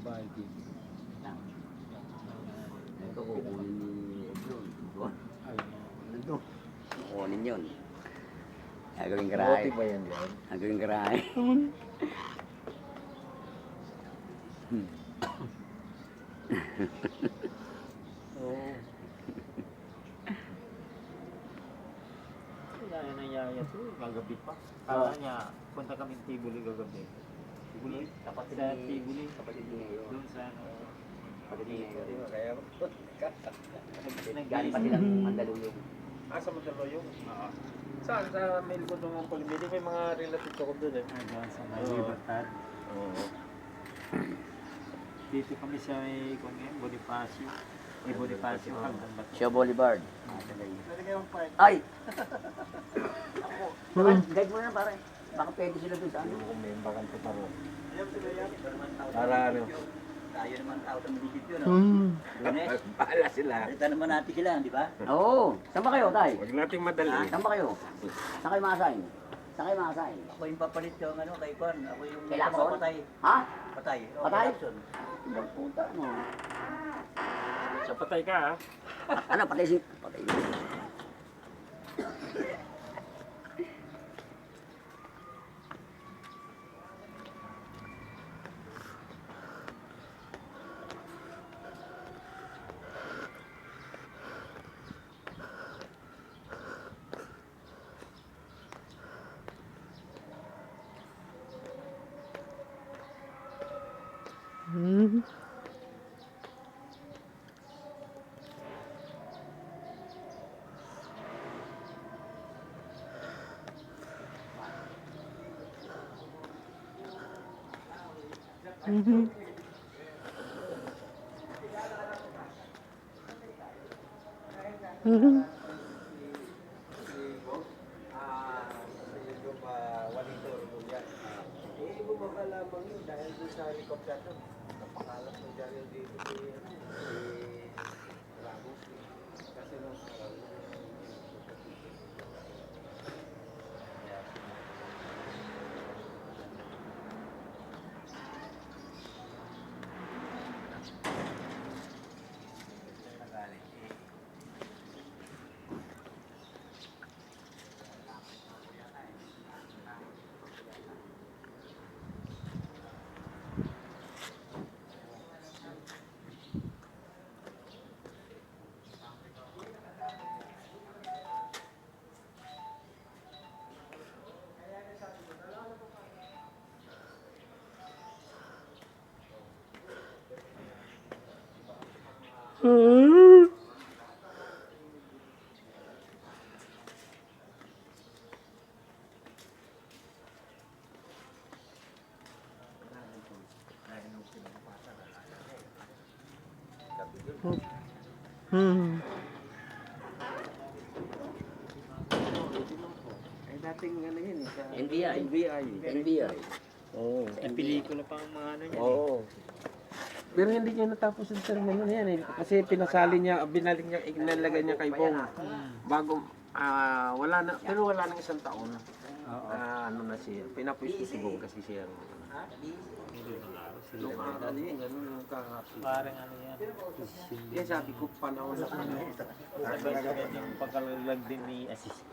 bahay dito. Ito kukunin ni Edron. Ayun. Nandun. Kukunin yun. Gagawin Buti garahe. ba yan yan? Gagawin garahe. Oo. Kaya nangyaya to, gagabi pa. Kala niya, punta kami Tibuli gagabi. Tibuli? Kapatid Sa ni- Tibuli. kapatid ni Mayor. Doon sa ano. Kapatid ni Mayor. Kaya Galing pa silang Mandaluyong. Sa Mandaluyong? Oo. Saan? Sa Melco doon ang Pulimili. May mga relative ko doon eh. Doon sa may Libertad. Oo. Dito kami sa may Bonifacio. Bonifacio hanggang Bato. Siya Boulevard. Talaga yung part. Ay! Ako. Guide mo na pare. Baka pwede sila doon sa ano. Kung may bakante pa rin. Para ano? Tayo naman tao sa miligid yun. Lunes? Bahala sila. Kita naman natin sila, di ba? Oo. Saan ba kayo, tay? Huwag nating madali. Saan ba kayo? Saan kayo maasahin? Saan kayo maasahin? Ako yung papalit yung ano, kay Kwan. Ako yung Kay Lacson? patay. Ha? Patay. Oo, Patay? kay Lacson. Ibang puta, no? Sa patay ka ha? Ano, patay si... Patay. Bumaba lamang yun dahil doon sa helicopter doon. Napakalas ng dyaryo dito si Ramos. Kasi nung ay dating ano yun eh. Sa NBI. NBI. NBI. Oo. Ang pelikula pa ang mga ano niya. Oo. Pero hindi niya natapos yung sermon na yan eh. Kasi pinasali niya, binalik niya, inalagay niya kay Bong. Bago, wala na, pero wala nang isang taon. Ano na siya, pinapwisto si Bong kasi siya. Ano yun, ganun yung kahapon. Parang ano yan. Kaya sabi ko, panahon na. Sabay-sabay yung pagkalalag din ni Assist.